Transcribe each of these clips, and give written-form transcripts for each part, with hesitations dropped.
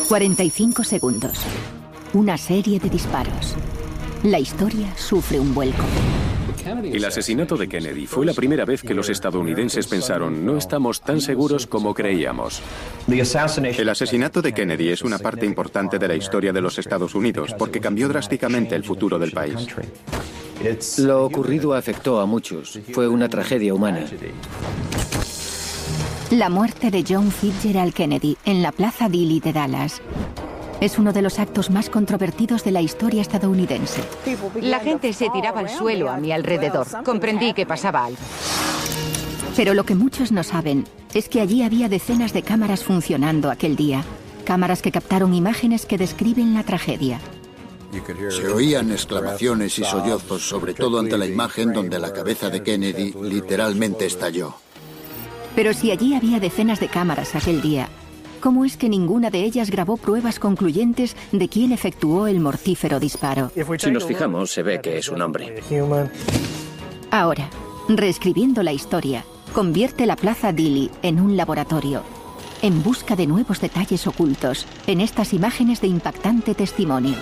45 segundos. Una serie de disparos. La historia sufre un vuelco. El asesinato de Kennedy fue la primera vez que los estadounidenses pensaron: no estamos tan seguros como creíamos. El asesinato de Kennedy es una parte importante de la historia de los Estados Unidos porque cambió drásticamente el futuro del país. Lo ocurrido afectó a muchos. Fue una tragedia humana. La muerte de John Fitzgerald Kennedy en la Plaza Dilley de Dallas es uno de los actos más controvertidos de la historia estadounidense. La gente se tiraba al suelo a mi alrededor. Comprendí que pasaba algo. Pero lo que muchos no saben es que allí había decenas de cámaras funcionando aquel día. Cámaras que captaron imágenes que describen la tragedia. Se oían exclamaciones y sollozos, sobre todo ante la imagen donde la cabeza de Kennedy literalmente estalló. Pero si allí había decenas de cámaras aquel día, ¿cómo es que ninguna de ellas grabó pruebas concluyentes de quién efectuó el mortífero disparo? Si nos fijamos, se ve que es un hombre. Ahora, reescribiendo la historia, convierte la Plaza Dilley en un laboratorio, en busca de nuevos detalles ocultos en estas imágenes de impactante testimonio.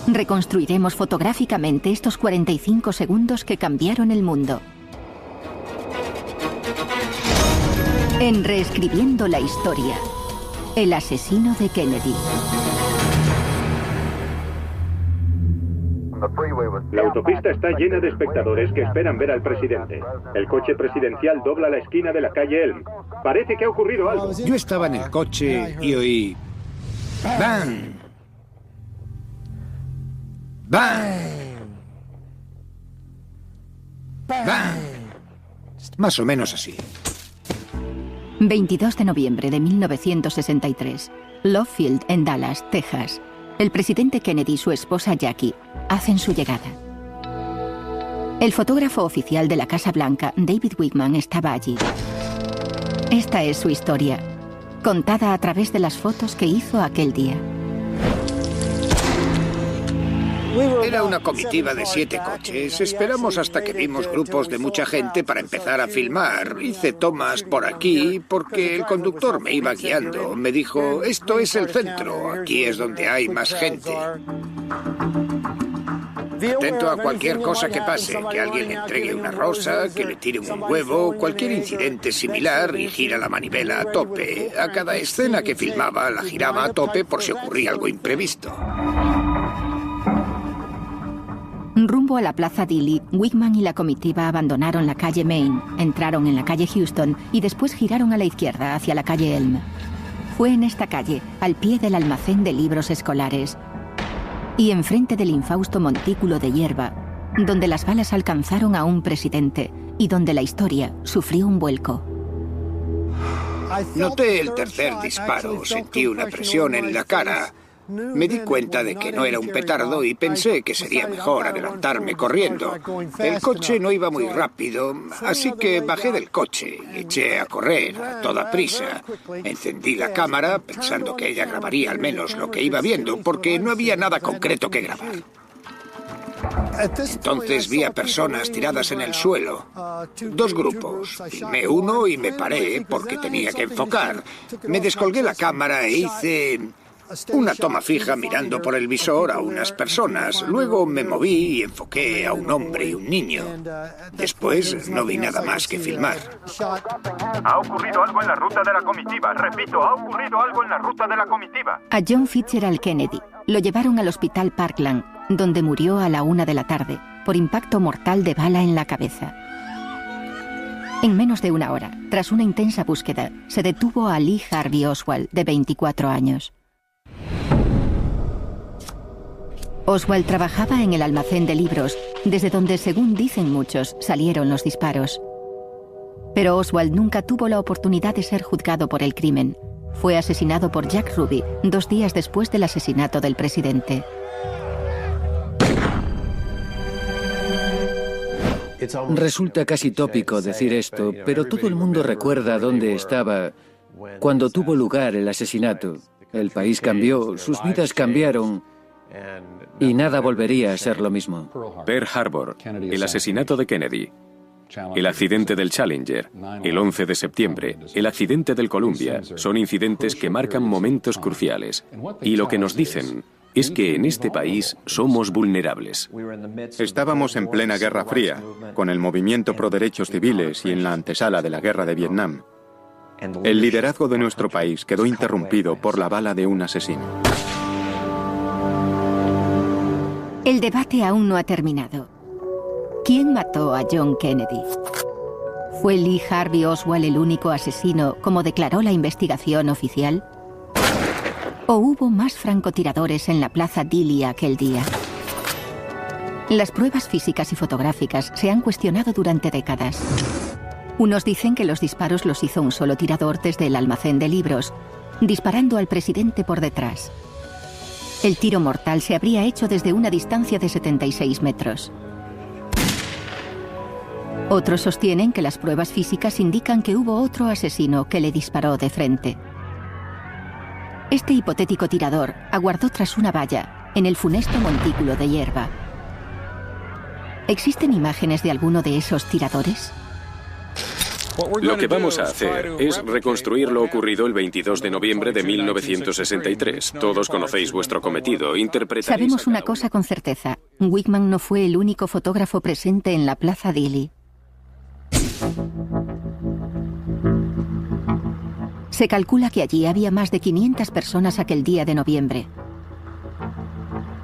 Reconstruiremos fotográficamente estos 45 segundos que cambiaron el mundo. En Reescribiendo la historia, el asesino de Kennedy. La autopista está llena de espectadores que esperan ver al presidente. El coche presidencial dobla la esquina de la calle Elm. Parece que ha ocurrido algo. Yo estaba en el coche y oí... ¡bang! ¡bang! ¡bang! Más o menos así. 22 de noviembre de 1963, Love Field, en Dallas, Texas. El presidente Kennedy y su esposa Jackie hacen su llegada. El fotógrafo oficial de la Casa Blanca, David Wigman, estaba allí. Esta es su historia, contada a través de las fotos que hizo aquel día. Era una comitiva de 7 coches. Esperamos hasta que vimos grupos de mucha gente para empezar a filmar. Hice tomas por aquí porque el conductor me iba guiando. Me dijo: esto es el centro, aquí es donde hay más gente. Atento a cualquier cosa que pase, que alguien le entregue una rosa, que le tire un huevo, cualquier incidente similar, y gira la manivela a tope. A cada escena que filmaba la giraba a tope por si ocurría algo imprevisto. Rumbo a la Plaza Dilley, Wigman y la comitiva abandonaron la calle Main, entraron en la calle Houston y después giraron a la izquierda hacia la calle Elm. Fue en esta calle, al pie del almacén de libros escolares y enfrente del infausto montículo de hierba, donde las balas alcanzaron a un presidente y donde la historia sufrió un vuelco. Noté el tercer disparo, sentí una presión en la cara. Me di cuenta de que no era un petardo y pensé que sería mejor adelantarme corriendo. El coche no iba muy rápido, así que bajé del coche y eché a correr a toda prisa. Encendí la cámara pensando que ella grabaría al menos lo que iba viendo, porque no había nada concreto que grabar. Entonces vi a personas tiradas en el suelo. 2 grupos. Filmé uno y me paré porque tenía que enfocar. Me descolgué la cámara e hice una toma fija mirando por el visor a unas personas. Luego me moví y enfoqué a un hombre y un niño. Después no vi nada más que filmar. Ha ocurrido algo en la ruta de la comitiva. Repito, ha ocurrido algo en la ruta de la comitiva. A John Fitzgerald Kennedy lo llevaron al hospital Parkland, donde murió a la 1 de la tarde por impacto mortal de bala en la cabeza. En menos de una hora, tras una intensa búsqueda, se detuvo a Lee Harvey Oswald, de 24 años. Oswald trabajaba en el almacén de libros, desde donde, según dicen muchos, salieron los disparos. Pero Oswald nunca tuvo la oportunidad de ser juzgado por el crimen. Fue asesinado por Jack Ruby 2 días después del asesinato del presidente. Resulta casi tópico decir esto, pero todo el mundo recuerda dónde estaba cuando tuvo lugar el asesinato. El país cambió, sus vidas cambiaron y nada volvería a ser lo mismo. Pearl Harbor, el asesinato de Kennedy. el accidente del Challenger, el 11 de septiembre, el accidente del Columbia, son incidentes que marcan momentos cruciales. Y lo que nos dicen es que en este país somos vulnerables. Estábamos en plena Guerra Fría, con el movimiento pro derechos civiles y en la antesala de la guerra de Vietnam. El liderazgo de nuestro país quedó interrumpido por la bala de un asesino. El debate aún no ha terminado. ¿Quién mató a John Kennedy? ¿Fue Lee Harvey Oswald el único asesino, como declaró la investigación oficial? ¿O hubo más francotiradores en la Plaza Dili aquel día? Las pruebas físicas y fotográficas se han cuestionado durante décadas. Unos dicen que los disparos los hizo un solo tirador desde el almacén de libros, disparando al presidente por detrás. El tiro mortal se habría hecho desde una distancia de 76 metros. Otros sostienen que las pruebas físicas indican que hubo otro asesino que le disparó de frente. Este hipotético tirador aguardó tras una valla, en el funesto montículo de hierba. ¿Existen imágenes de alguno de esos tiradores? Lo que vamos a hacer es reconstruir lo ocurrido el 22 de noviembre de 1963. Todos conocéis vuestro cometido. Sabemos una cosa con certeza. Wickman no fue el único fotógrafo presente en la Plaza Dili. Se calcula que allí había más de 500 personas aquel día de noviembre.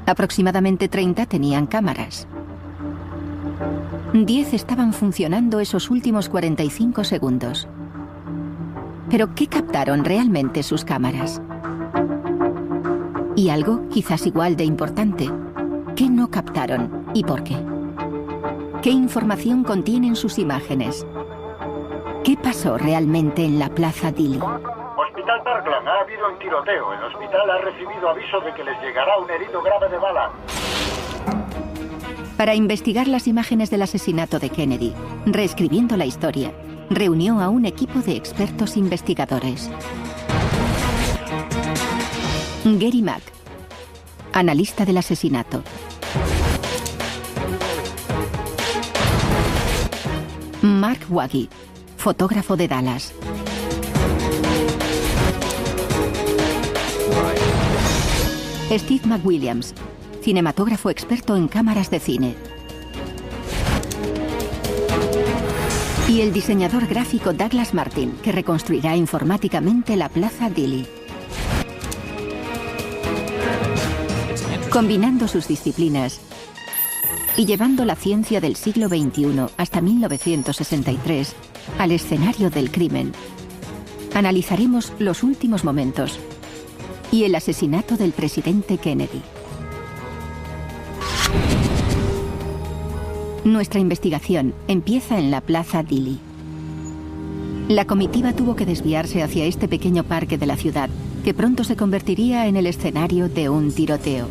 Aproximadamente 30 tenían cámaras. 10 estaban funcionando esos últimos 45 segundos. ¿Pero qué captaron realmente sus cámaras? Y algo quizás igual de importante, ¿qué no captaron y por qué? ¿Qué información contienen sus imágenes? ¿Qué pasó realmente en la Plaza Dili? Hospital Parkland, ha habido un tiroteo. El hospital ha recibido aviso de que les llegará un herido grave de bala. Para investigar las imágenes del asesinato de Kennedy, reescribiendo la historia, reunió a un equipo de expertos investigadores. Gary Mack, analista del asesinato. Mark Waggy, fotógrafo de Dallas. Steve McWilliams, cinematógrafo experto en cámaras de cine. Y el diseñador gráfico Douglas Martin, que reconstruirá informáticamente la Plaza Dili. Combinando sus disciplinas y llevando la ciencia del siglo XXI hasta 1963 al escenario del crimen, analizaremos los últimos momentos y el asesinato del presidente Kennedy. Nuestra investigación empieza en la Plaza Dili. La comitiva tuvo que desviarse hacia este pequeño parque de la ciudad, que pronto se convertiría en el escenario de un tiroteo.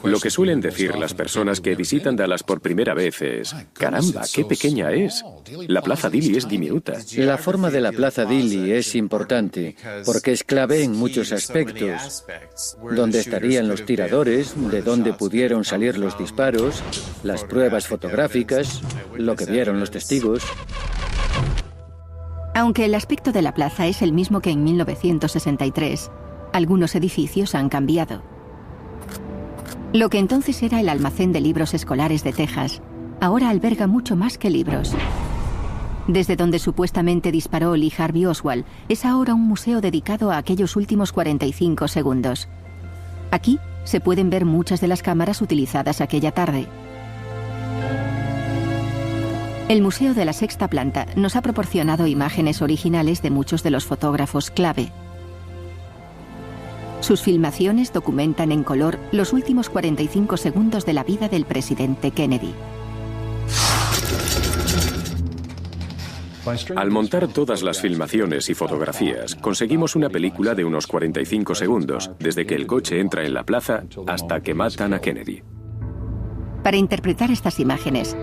Lo que suelen decir las personas que visitan Dallas por primera vez es: caramba, qué pequeña es. La Plaza Dili es diminuta. La forma de la Plaza Dili es importante porque es clave en muchos aspectos. Dónde estarían los tiradores, de dónde pudieron salir los disparos, las pruebas fotográficas, lo que vieron los testigos. Aunque el aspecto de la plaza es el mismo que en 1963, algunos edificios han cambiado. Lo que entonces era el almacén de libros escolares de Texas, ahora alberga mucho más que libros. Desde donde supuestamente disparó Lee Harvey Oswald, es ahora un museo dedicado a aquellos últimos 45 segundos. Aquí se pueden ver muchas de las cámaras utilizadas aquella tarde. El Museo de la Sexta Planta nos ha proporcionado imágenes originales de muchos de los fotógrafos clave. Sus filmaciones documentan en color los últimos 45 segundos de la vida del presidente Kennedy. Al montar todas las filmaciones y fotografías, conseguimos una película de unos 45 segundos, desde que el coche entra en la plaza hasta que matan a Kennedy. Para interpretar estas imágenes,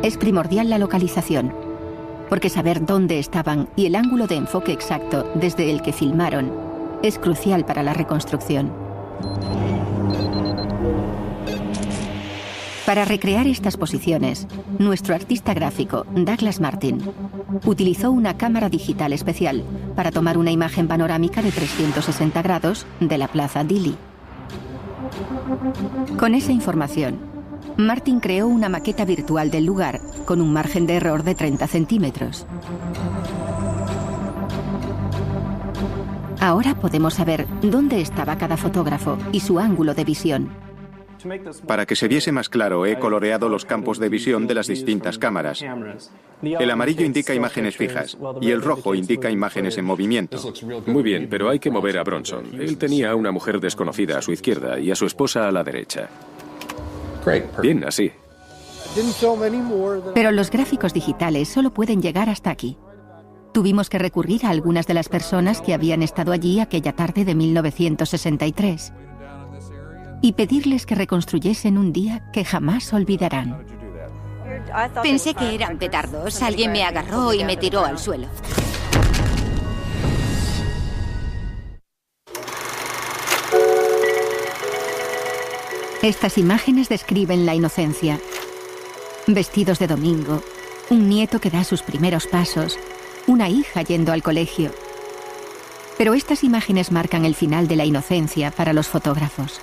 es primordial la localización, porque saber dónde estaban y el ángulo de enfoque exacto desde el que filmaron es crucial para la reconstrucción. Para recrear estas posiciones, nuestro artista gráfico, Douglas Martin, utilizó una cámara digital especial para tomar una imagen panorámica de 360 grados de la Plaza Dili. Con esa información, Martin creó una maqueta virtual del lugar con un margen de error de 30 centímetros. Ahora podemos saber dónde estaba cada fotógrafo y su ángulo de visión. Para que se viese más claro, he coloreado los campos de visión de las distintas cámaras. El amarillo indica imágenes fijas y el rojo indica imágenes en movimiento. Muy bien, pero hay que mover a Bronson. Él tenía a una mujer desconocida a su izquierda y a su esposa a la derecha. Bien, así. Pero los gráficos digitales solo pueden llegar hasta aquí. Tuvimos que recurrir a algunas de las personas que habían estado allí aquella tarde de 1963 y pedirles que reconstruyesen un día que jamás olvidarán. Pensé que eran petardos. Alguien me agarró y me tiró al suelo. Estas imágenes describen la inocencia. Vestidos de domingo, un nieto que da sus primeros pasos, una hija yendo al colegio. Pero estas imágenes marcan el final de la inocencia para los fotógrafos.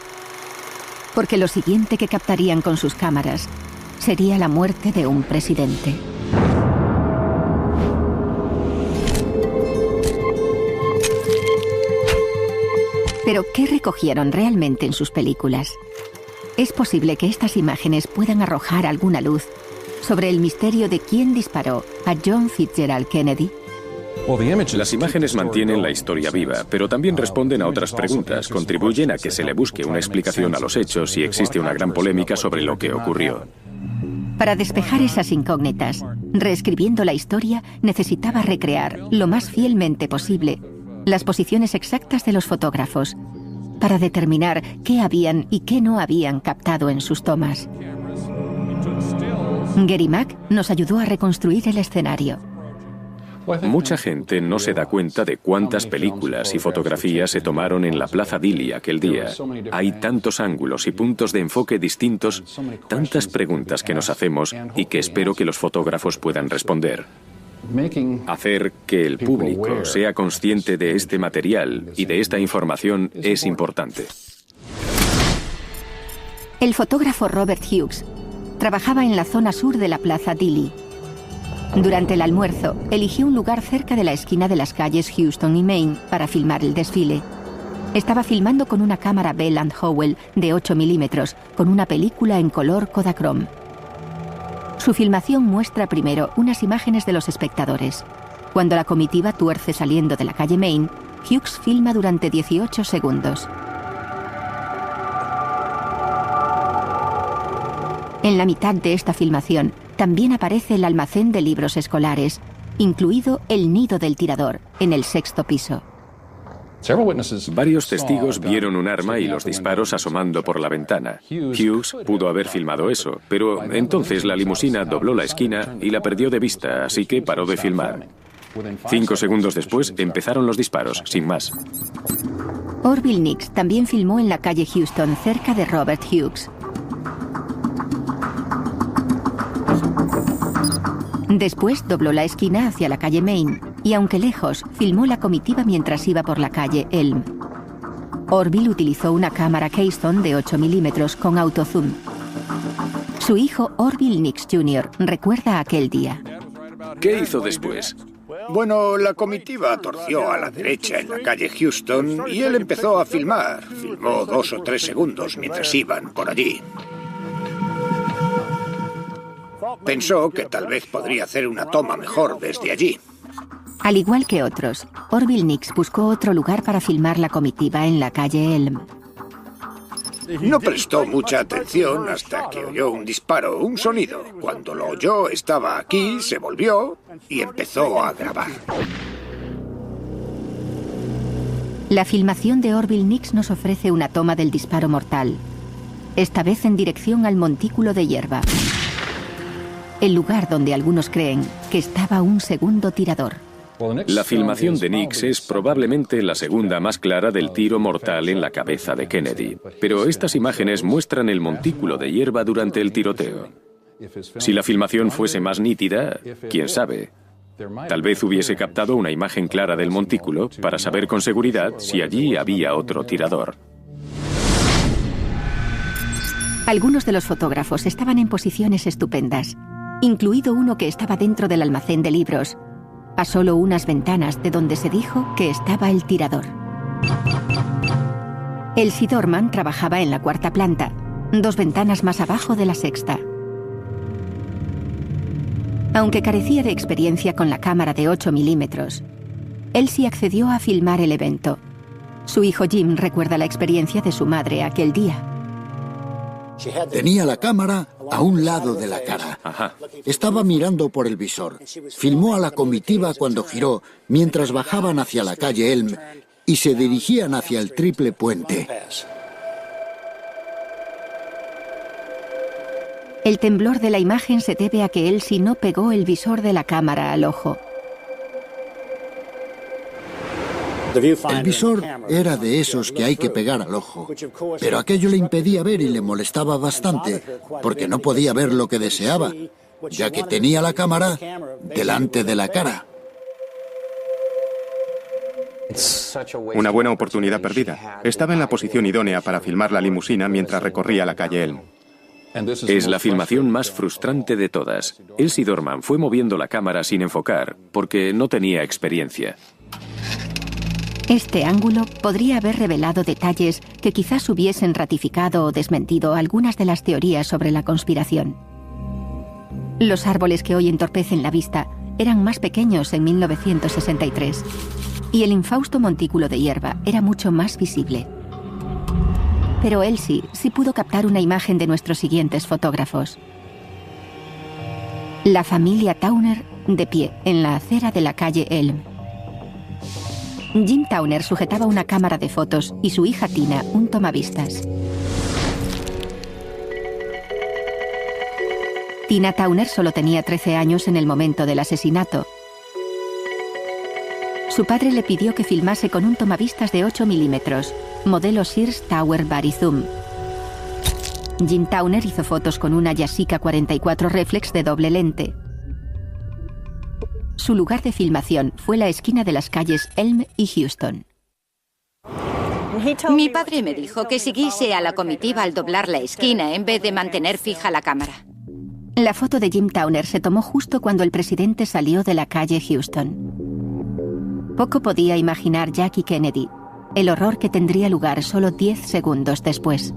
Porque lo siguiente que captarían con sus cámaras sería la muerte de un presidente. Pero, ¿qué recogieron realmente en sus películas? Es posible que estas imágenes puedan arrojar alguna luz sobre el misterio de quién disparó a John Fitzgerald Kennedy. Las imágenes mantienen la historia viva, pero también responden a otras preguntas, contribuyen a que se le busque una explicación a los hechos y existe una gran polémica sobre lo que ocurrió. Para despejar esas incógnitas, reescribiendo la historia, necesitaba recrear lo más fielmente posible las posiciones exactas de los fotógrafos para determinar qué habían y qué no habían captado en sus tomas. Gary Mack nos ayudó a reconstruir el escenario. Mucha gente no se da cuenta de cuántas películas y fotografías se tomaron en la Plaza Dili aquel día. Hay tantos ángulos y puntos de enfoque distintos, tantas preguntas que nos hacemos y que espero que los fotógrafos puedan responder. Hacer que el público sea consciente de este material y de esta información es importante. El fotógrafo Robert Hughes trabajaba en la zona sur de la Plaza Dili. Durante el almuerzo, eligió un lugar cerca de la esquina de las calles Houston y Main para filmar el desfile. Estaba filmando con una cámara Bell & Howell de 8 milímetros, con una película en color Kodachrome. Su filmación muestra primero unas imágenes de los espectadores. Cuando la comitiva tuerce saliendo de la calle Main, Hughes filma durante 18 segundos. En la mitad de esta filmación, también aparece el almacén de libros escolares, incluido el nido del tirador, en el 6º piso. Varios testigos vieron un arma y los disparos asomando por la ventana. Hughes pudo haber filmado eso, pero entonces la limusina dobló la esquina y la perdió de vista, así que paró de filmar. 5 segundos después empezaron los disparos, sin más. Orville Nix también filmó en la calle Houston, cerca de Robert Hughes. Después dobló la esquina hacia la calle Main y, aunque lejos, filmó la comitiva mientras iba por la calle Elm. Orville utilizó una cámara Keystone de 8 milímetros con autozoom. Su hijo Orville Nix Jr. recuerda aquel día. ¿Qué hizo después? Bueno, la comitiva torció a la derecha en la calle Houston y él empezó a filmar. Filmó 2 o 3 segundos mientras iban por allí. Pensó que tal vez podría hacer una toma mejor desde allí. Al igual que otros, Orville Nix buscó otro lugar para filmar la comitiva en la calle Elm. No prestó mucha atención hasta que oyó un disparo, un sonido. Cuando lo oyó, estaba aquí, se volvió y empezó a grabar. La filmación de Orville Nix nos ofrece una toma del disparo mortal, esta vez en dirección al montículo de hierba. El lugar donde algunos creen que estaba un segundo tirador. La filmación de Nix es probablemente la segunda más clara del tiro mortal en la cabeza de Kennedy, pero estas imágenes muestran el montículo de hierba durante el tiroteo. Si la filmación fuese más nítida, quién sabe. Tal vez hubiese captado una imagen clara del montículo para saber con seguridad si allí había otro tirador. Algunos de los fotógrafos estaban en posiciones estupendas, incluido uno que estaba dentro del almacén de libros, a solo unas ventanas de donde se dijo que estaba el tirador. Elsie Dorman trabajaba en la 4ª planta, 2 ventanas más abajo de la 6ª. Aunque carecía de experiencia con la cámara de 8 milímetros, Elsie accedió a filmar el evento. Su hijo Jim recuerda la experiencia de su madre aquel día. Tenía la cámara a un lado de la cara. Estaba mirando por el visor. Filmó a la comitiva cuando giró, mientras bajaban hacia la calle Elm y se dirigían hacia el triple puente. El temblor de la imagen se debe a que Elsie no pegó el visor de la cámara al ojo. El visor era de esos que hay que pegar al ojo, pero aquello le impedía ver y le molestaba bastante, porque no podía ver lo que deseaba, ya que tenía la cámara delante de la cara. Una buena oportunidad perdida. Estaba en la posición idónea para filmar la limusina mientras recorría la calle Elm. Es la filmación más frustrante de todas. Elsie Dorman fue moviendo la cámara sin enfocar, porque no tenía experiencia. Este ángulo podría haber revelado detalles que quizás hubiesen ratificado o desmentido algunas de las teorías sobre la conspiración. Los árboles que hoy entorpecen la vista eran más pequeños en 1963 y el infausto montículo de hierba era mucho más visible. Pero Elsie sí pudo captar una imagen de nuestros siguientes fotógrafos. La familia Towner de pie en la acera de la calle Elm. Jim Towner sujetaba una cámara de fotos y su hija Tina un tomavistas. Tina Towner solo tenía 13 años en el momento del asesinato. Su padre le pidió que filmase con un tomavistas de 8 milímetros, modelo Sears Tower Vari Zoom. Jim Towner hizo fotos con una Yashica 44 reflex de doble lente. Su lugar de filmación fue la esquina de las calles Elm y Houston. Mi padre me dijo que siguiese a la comitiva al doblar la esquina en vez de mantener fija la cámara. La foto de Jim Towner se tomó justo cuando el presidente salió de la calle Houston. Poco podía imaginar Jackie Kennedy el horror que tendría lugar solo 10 segundos después.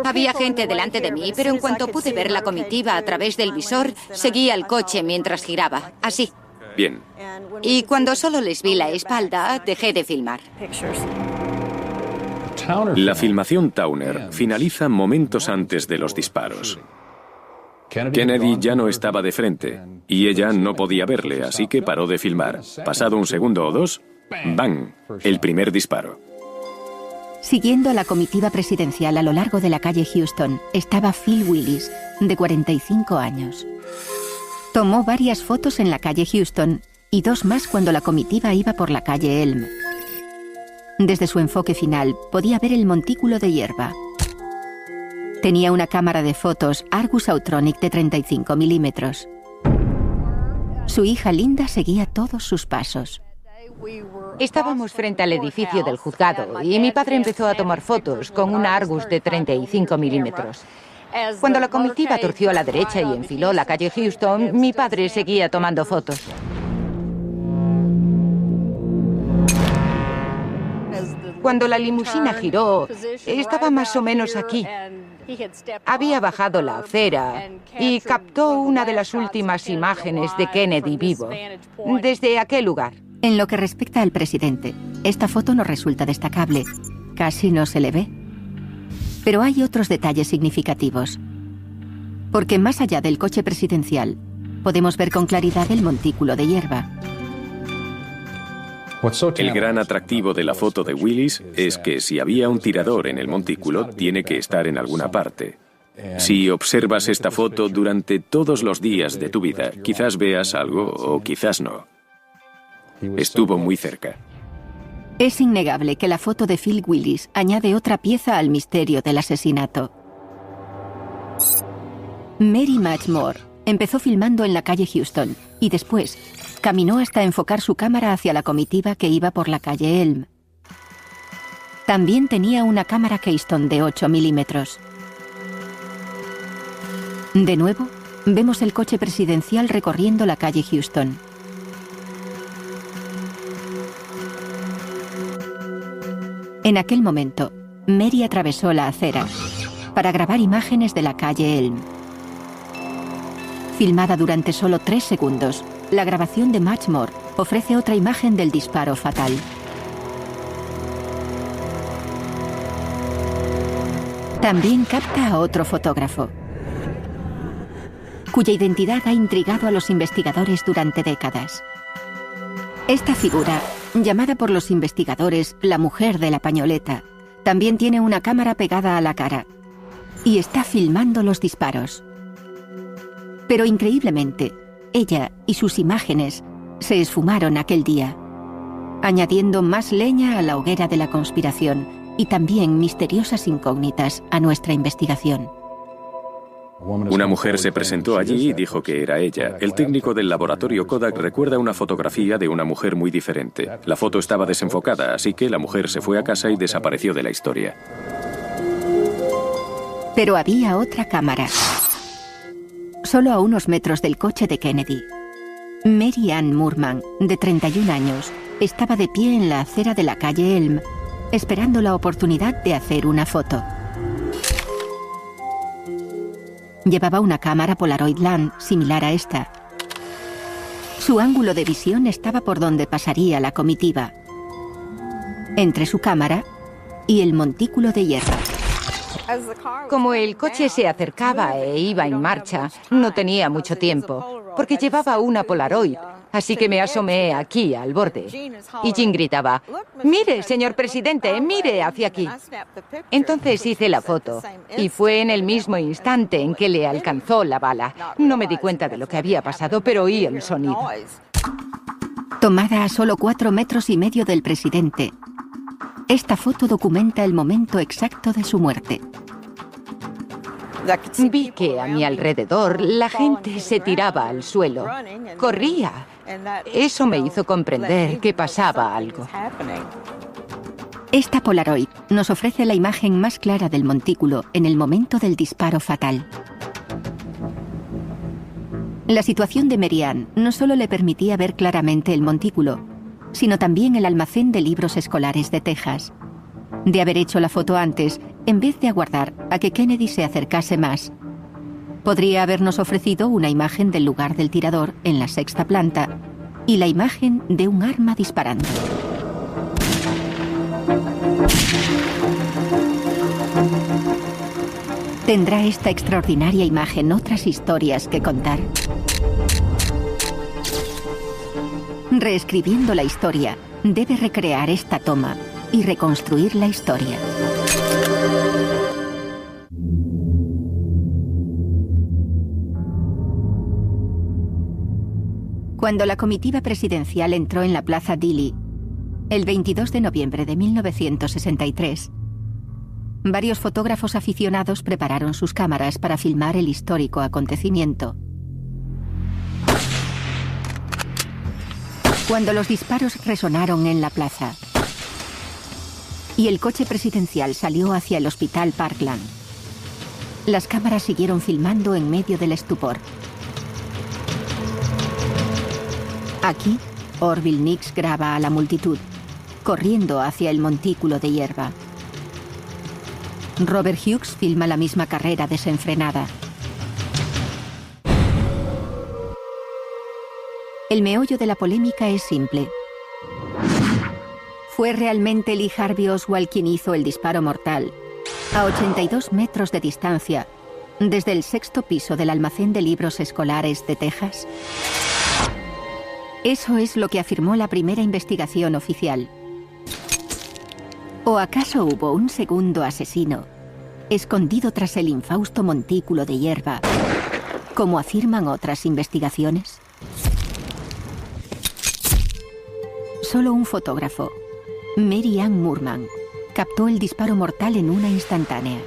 Había gente delante de mí, pero en cuanto pude ver la comitiva a través del visor, seguí al coche mientras giraba, así. Bien. Y cuando solo les vi la espalda, dejé de filmar. La filmación Towner finaliza momentos antes de los disparos. Kennedy ya no estaba de frente y ella no podía verle, así que paró de filmar. Pasado un segundo o dos, ¡bang!, el primer disparo. Siguiendo a la comitiva presidencial a lo largo de la calle Houston estaba Phil Willis, de 45 años. Tomó varias fotos en la calle Houston y 2 más cuando la comitiva iba por la calle Elm. Desde su enfoque final podía ver el montículo de hierba. Tenía una cámara de fotos Argus Autronic de 35 milímetros. Su hija Linda seguía todos sus pasos. Estábamos frente al edificio del juzgado y mi padre empezó a tomar fotos con una Argus de 35 milímetros. Cuando la comitiva torció a la derecha y enfiló la calle Houston, mi padre seguía tomando fotos. Cuando la limusina giró, estaba más o menos aquí. Había bajado la acera y captó una de las últimas imágenes de Kennedy vivo, desde aquel lugar. En lo que respecta al presidente, esta foto no resulta destacable. Casi no se le ve. Pero hay otros detalles significativos. Porque más allá del coche presidencial, podemos ver con claridad el montículo de hierba. El gran atractivo de la foto de Willis es que si había un tirador en el montículo, tiene que estar en alguna parte. Si observas esta foto durante todos los días de tu vida, quizás veas algo o quizás no. Estuvo muy cerca. Es innegable que la foto de Phil Willis añade otra pieza al misterio del asesinato. Mary Matchmore empezó filmando en la calle Houston y después caminó hasta enfocar su cámara hacia la comitiva que iba por la calle Elm. También tenía una cámara Keystone de 8 milímetros. De nuevo, vemos el coche presidencial recorriendo la calle Houston. En aquel momento, Mary atravesó la acera para grabar imágenes de la calle Elm. Filmada durante solo 3 segundos, la grabación de Matchmore ofrece otra imagen del disparo fatal. También capta a otro fotógrafo, cuya identidad ha intrigado a los investigadores durante décadas. Esta figura, llamada por los investigadores la mujer de la pañoleta, también tiene una cámara pegada a la cara y está filmando los disparos. Pero increíblemente, ella y sus imágenes se esfumaron aquel día, añadiendo más leña a la hoguera de la conspiración y también misteriosas incógnitas a nuestra investigación. Una mujer se presentó allí y dijo que era ella. El técnico del laboratorio Kodak recuerda una fotografía de una mujer muy diferente. La foto estaba desenfocada, así que la mujer se fue a casa y desapareció de la historia. Pero había otra cámara, solo a unos metros del coche de Kennedy. Mary Ann Moorman, de 31 años, estaba de pie en la acera de la calle Elm, esperando la oportunidad de hacer una foto. Llevaba una cámara Polaroid LAN similar a esta. Su ángulo de visión estaba por donde pasaría la comitiva, entre su cámara y el montículo de hierro. Como el coche se acercaba e iba en marcha, no tenía mucho tiempo, porque llevaba una Polaroid, así que me asomé aquí, al borde. Y Jean gritaba, «Mire, señor presidente, mire hacia aquí». Entonces hice la foto, y fue en el mismo instante en que le alcanzó la bala. No me di cuenta de lo que había pasado, pero oí el sonido. Tomada a solo 4,5 metros del presidente, esta foto documenta el momento exacto de su muerte. Vi que a mi alrededor la gente se tiraba al suelo, corría. Eso me hizo comprender que pasaba algo. Esta Polaroid nos ofrece la imagen más clara del montículo en el momento del disparo fatal. La situación de Mary Ann no solo le permitía ver claramente el montículo, sino también el almacén de libros escolares de Texas. De haber hecho la foto antes, en vez de aguardar a que Kennedy se acercase más, podría habernos ofrecido una imagen del lugar del tirador en la 6ª planta y la imagen de un arma disparando. ¿Tendrá esta extraordinaria imagen otras historias que contar? Reescribiendo la historia, debe recrear esta toma y reconstruir la historia. Cuando la comitiva presidencial entró en la Plaza Dilley, el 22 de noviembre de 1963, varios fotógrafos aficionados prepararon sus cámaras para filmar el histórico acontecimiento. Cuando los disparos resonaron en la plaza y el coche presidencial salió hacia el Hospital Parkland, las cámaras siguieron filmando en medio del estupor. Aquí, Orville Nix graba a la multitud, corriendo hacia el montículo de hierba. Robert Hughes filma la misma carrera desenfrenada. El meollo de la polémica es simple. ¿Fue realmente Lee Harvey Oswald quien hizo el disparo mortal a 82 metros de distancia desde el 6º piso del almacén de libros escolares de Texas? Eso es lo que afirmó la primera investigación oficial. ¿O acaso hubo un segundo asesino escondido tras el infausto montículo de hierba, como afirman otras investigaciones? Solo un fotógrafo, Mary Ann Moorman, captó el disparo mortal en una instantánea.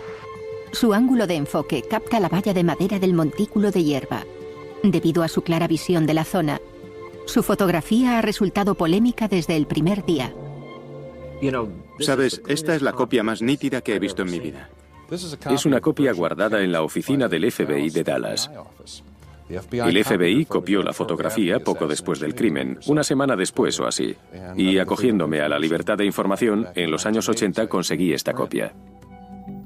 Su ángulo de enfoque capta la valla de madera del montículo de hierba. Debido a su clara visión de la zona, su fotografía ha resultado polémica desde el primer día. Sabes, esta es la copia más nítida que he visto en mi vida. Es una copia guardada en la oficina del FBI de Dallas. El FBI copió la fotografía poco después del crimen, una semana después o así. Y acogiéndome a la libertad de información, en los años 80 conseguí esta copia.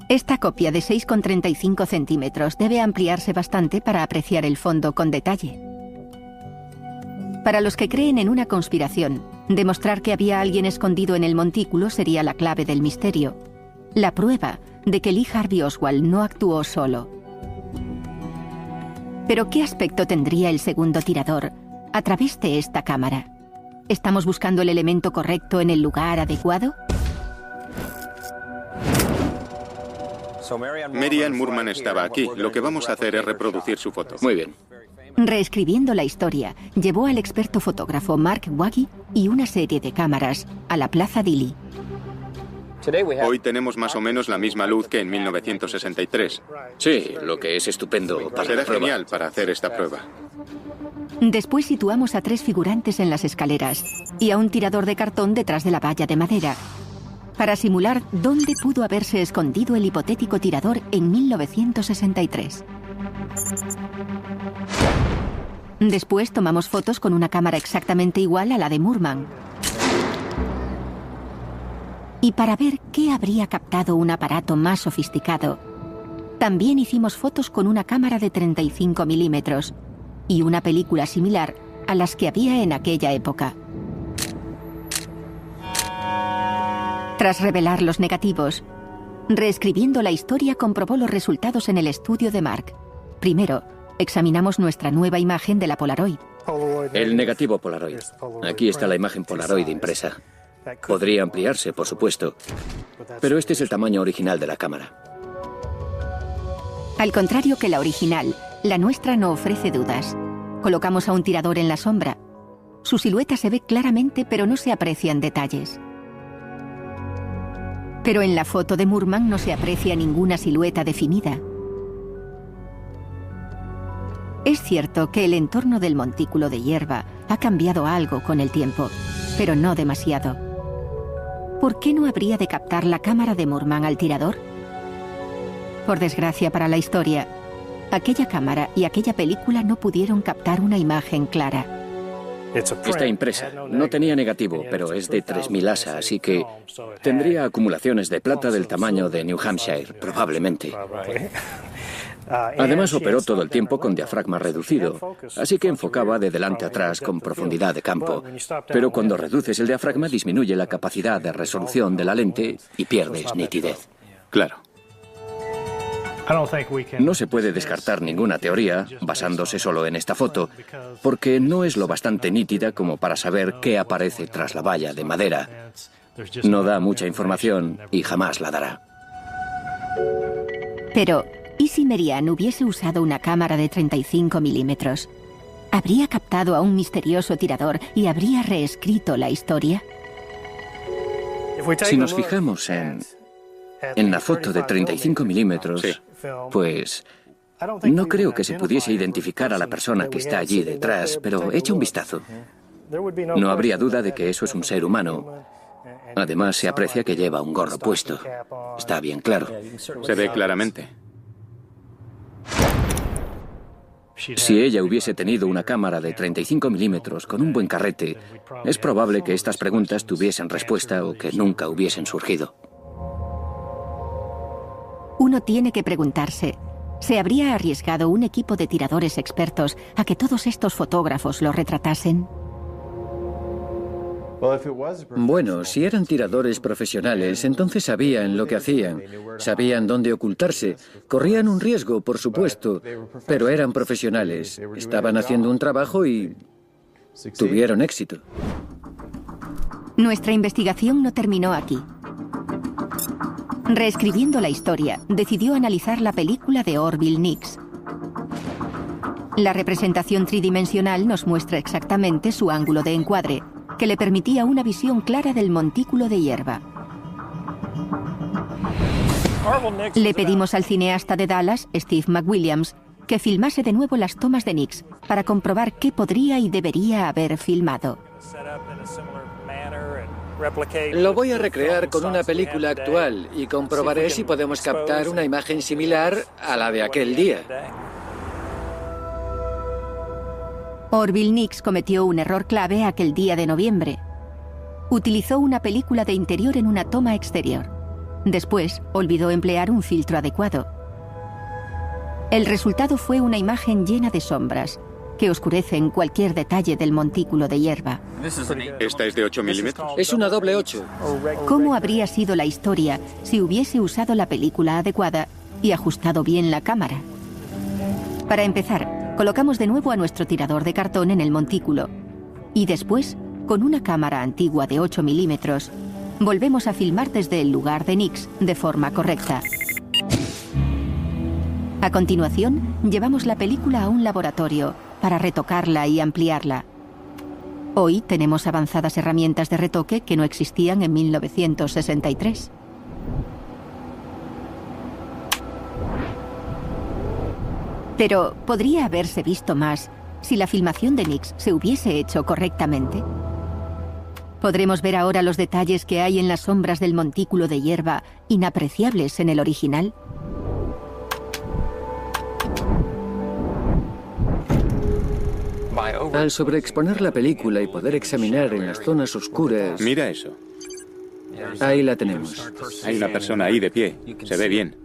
Esta copia de 6,35 centímetros debe ampliarse bastante para apreciar el fondo con detalle. Para los que creen en una conspiración, demostrar que había alguien escondido en el montículo sería la clave del misterio. La prueba de que Lee Harvey Oswald no actuó solo. Pero ¿qué aspecto tendría el segundo tirador a través de esta cámara? ¿Estamos buscando el elemento correcto en el lugar adecuado? Mary Ann Moorman estaba aquí. Lo que vamos a hacer es reproducir su foto. Muy bien. Reescribiendo la historia, llevó al experto fotógrafo Mark Waggy y una serie de cámaras a la Plaza Dili. Hoy tenemos más o menos la misma luz que en 1963. Sí, lo que es estupendo para Será la prueba. genial para hacer esta prueba. Después situamos a 3 figurantes en las escaleras y a un tirador de cartón detrás de la valla de madera, para simular dónde pudo haberse escondido el hipotético tirador en 1963. Después tomamos fotos con una cámara exactamente igual a la de Moorman. Y para ver qué habría captado un aparato más sofisticado, también hicimos fotos con una cámara de 35 milímetros y una película similar a las que había en aquella época. Tras revelar los negativos, reescribiendo la historia comprobó los resultados en el estudio de Mark. Primero, examinamos nuestra nueva imagen de la Polaroid. El negativo Polaroid. Aquí está la imagen Polaroid impresa. Podría ampliarse, por supuesto, pero este es el tamaño original de la cámara. Al contrario que la original, la nuestra no ofrece dudas. Colocamos a un tirador en la sombra. Su silueta se ve claramente, pero no se aprecian detalles. Pero en la foto de Moorman no se aprecia ninguna silueta definida. Es cierto que el entorno del montículo de hierba ha cambiado algo con el tiempo, pero no demasiado. ¿Por qué no habría de captar la cámara de Moorman al tirador? Por desgracia para la historia, aquella cámara y aquella película no pudieron captar una imagen clara. Está impresa. No tenía negativo, pero es de 3000 ASA, así que tendría acumulaciones de plata del tamaño de New Hampshire, probablemente. Además, operó todo el tiempo con diafragma reducido, así que enfocaba de delante a atrás con profundidad de campo. Pero cuando reduces el diafragma, disminuye la capacidad de resolución de la lente y pierdes nitidez. Claro. No se puede descartar ninguna teoría basándose solo en esta foto, porque no es lo bastante nítida como para saber qué aparece tras la valla de madera. No da mucha información y jamás la dará. Pero, ¿y si Mary Ann hubiese usado una cámara de 35 milímetros? ¿Habría captado a un misterioso tirador y habría reescrito la historia? Si nos fijamos en la foto de 35 milímetros, pues no creo que se pudiese identificar a la persona que está allí detrás, pero echa un vistazo. No habría duda de que eso es un ser humano. Además, se aprecia que lleva un gorro puesto. Está bien claro. Se ve claramente. Si ella hubiese tenido una cámara de 35 milímetros con un buen carrete, es probable que estas preguntas tuviesen respuesta o que nunca hubiesen surgido. Uno tiene que preguntarse, ¿se habría arriesgado un equipo de tiradores expertos a que todos estos fotógrafos lo retratasen? Bueno, si eran tiradores profesionales, entonces sabían lo que hacían, sabían dónde ocultarse, corrían un riesgo, por supuesto, pero eran profesionales, estaban haciendo un trabajo y tuvieron éxito. Nuestra investigación no terminó aquí. Reescribiendo la historia, decidió analizar la película de Orville Nix. La representación tridimensional nos muestra exactamente su ángulo de encuadre, que le permitía una visión clara del montículo de hierba. Le pedimos al cineasta de Dallas, Steve McWilliams, que filmase de nuevo las tomas de Nix para comprobar qué podría y debería haber filmado. Lo voy a recrear con una película actual y comprobaré si podemos captar una imagen similar a la de aquel día. Orville Nix cometió un error clave aquel día de noviembre. Utilizó una película de interior en una toma exterior. Después, olvidó emplear un filtro adecuado. El resultado fue una imagen llena de sombras, que oscurecen cualquier detalle del montículo de hierba. ¿Esta es de 8 milímetros? Es una doble 8. ¿Cómo habría sido la historia si hubiese usado la película adecuada y ajustado bien la cámara? Para empezar, colocamos de nuevo a nuestro tirador de cartón en el montículo y después, con una cámara antigua de 8 milímetros, volvemos a filmar desde el lugar de Nix de forma correcta. A continuación, llevamos la película a un laboratorio para retocarla y ampliarla. Hoy tenemos avanzadas herramientas de retoque que no existían en 1963. Pero, ¿podría haberse visto más si la filmación de Nix se hubiese hecho correctamente? ¿Podremos ver ahora los detalles que hay en las sombras del montículo de hierba inapreciables en el original? Al sobreexponer la película y poder examinar en las zonas oscuras... Mira eso. Ahí la tenemos. Hay una persona ahí de pie. Se ve bien.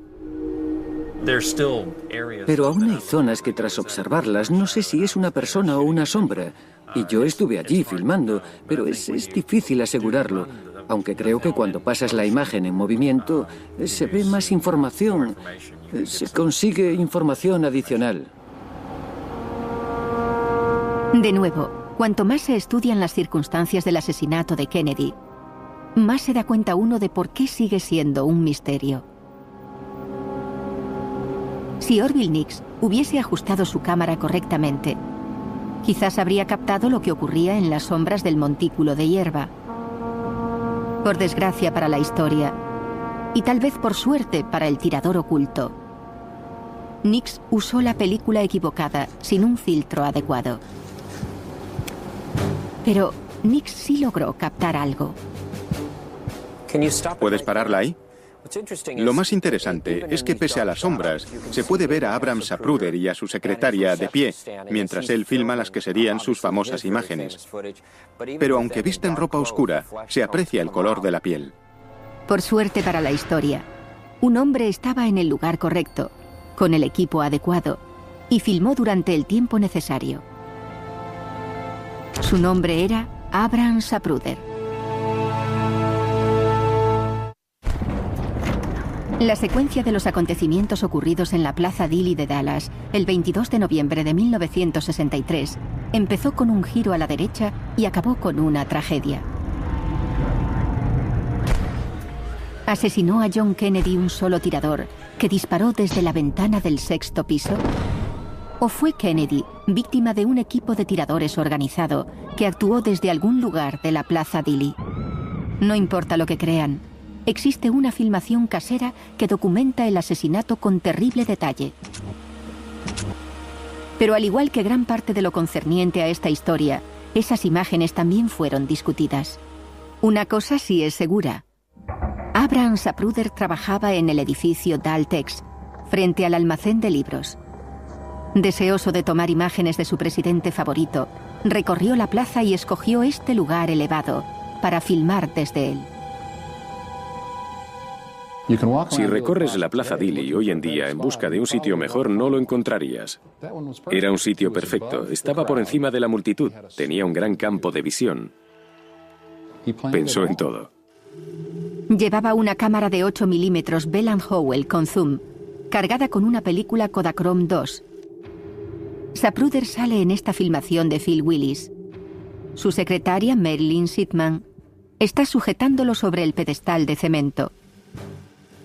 Pero aún hay zonas que tras observarlas no sé si es una persona o una sombra. Y yo estuve allí filmando, pero es difícil asegurarlo. Aunque creo que cuando pasas la imagen en movimiento se ve más información. Se consigue información adicional. De nuevo, cuanto más se estudian las circunstancias del asesinato de Kennedy, más se da cuenta uno de por qué sigue siendo un misterio. Si Orville Nix hubiese ajustado su cámara correctamente, quizás habría captado lo que ocurría en las sombras del montículo de hierba. Por desgracia para la historia, y tal vez por suerte para el tirador oculto, Nix usó la película equivocada, sin un filtro adecuado. Pero Nix sí logró captar algo. ¿Puedes pararla ahí? Lo más interesante es que pese a las sombras, se puede ver a Abram Zapruder y a su secretaria de pie, mientras él filma las que serían sus famosas imágenes. Pero aunque visten ropa oscura, se aprecia el color de la piel. Por suerte para la historia, un hombre estaba en el lugar correcto, con el equipo adecuado, y filmó durante el tiempo necesario. Su nombre era Abram Zapruder. La secuencia de los acontecimientos ocurridos en la Plaza Dilley de Dallas el 22 de noviembre de 1963 empezó con un giro a la derecha y acabó con una tragedia. ¿Asesinó a John Kennedy un solo tirador que disparó desde la ventana del 6º piso? ¿O fue Kennedy víctima de un equipo de tiradores organizado que actuó desde algún lugar de la Plaza Dilley? No importa lo que crean, existe una filmación casera que documenta el asesinato con terrible detalle. Pero al igual que gran parte de lo concerniente a esta historia, esas imágenes también fueron discutidas. Una cosa sí es segura. Abram Zapruder trabajaba en el edificio Daltex, frente al almacén de libros. Deseoso de tomar imágenes de su presidente favorito, recorrió la plaza y escogió este lugar elevado para filmar desde él. Si recorres la Plaza Dilley hoy en día en busca de un sitio mejor, no lo encontrarías. Era un sitio perfecto, estaba por encima de la multitud, tenía un gran campo de visión. Pensó en todo. Llevaba una cámara de 8 milímetros Bell & Howell con zoom, cargada con una película Kodachrome 2. Zapruder sale en esta filmación de Phil Willis. Su secretaria, Marilyn Sitman, está sujetándolo sobre el pedestal de cemento.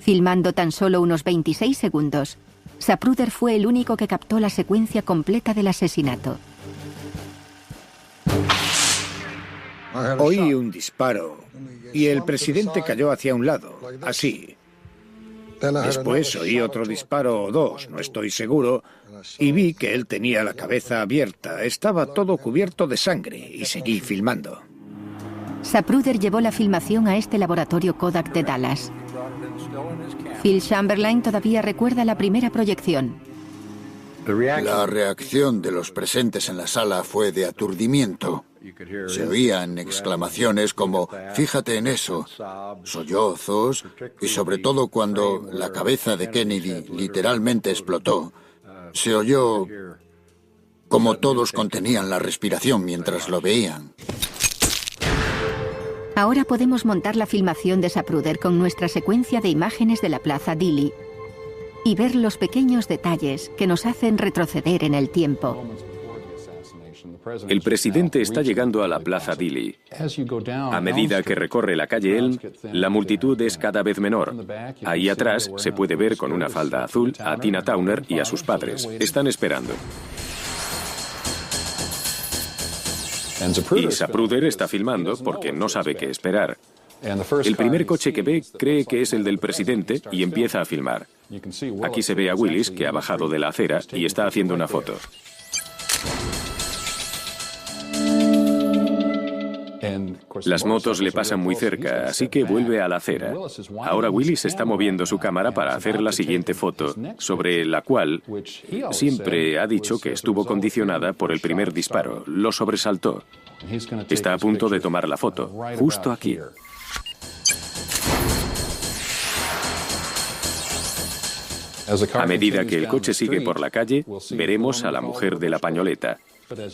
Filmando tan solo unos 26 segundos, Zapruder fue el único que captó la secuencia completa del asesinato. Oí un disparo y el presidente cayó hacia un lado, así. Después oí otro disparo o dos, no estoy seguro, y vi que él tenía la cabeza abierta. Estaba todo cubierto de sangre y seguí filmando. Zapruder llevó la filmación a este laboratorio Kodak de Dallas. Phil Chamberlain todavía recuerda la primera proyección. La reacción de los presentes en la sala fue de aturdimiento. Se oían exclamaciones como «fíjate en eso», sollozos y sobre todo cuando la cabeza de Kennedy literalmente explotó, se oyó como todos contenían la respiración mientras lo veían. Ahora podemos montar la filmación de Zapruder con nuestra secuencia de imágenes de la Plaza Dili y ver los pequeños detalles que nos hacen retroceder en el tiempo. El presidente está llegando a la Plaza Dili. A medida que recorre la calle Elm, la multitud es cada vez menor. Ahí atrás se puede ver con una falda azul a Tina Turner y a sus padres. Están esperando. Y Zapruder está filmando porque no sabe qué esperar. El primer coche que ve cree que es el del presidente y empieza a filmar. Aquí se ve a Willis, que ha bajado de la acera y está haciendo una foto. Las motos le pasan muy cerca, así que vuelve a la acera. Ahora Willis está moviendo su cámara para hacer la siguiente foto, sobre la cual siempre ha dicho que estuvo condicionada por el primer disparo. Lo sobresaltó. Está a punto de tomar la foto, justo aquí. A medida que el coche sigue por la calle, veremos a la mujer de la pañoleta.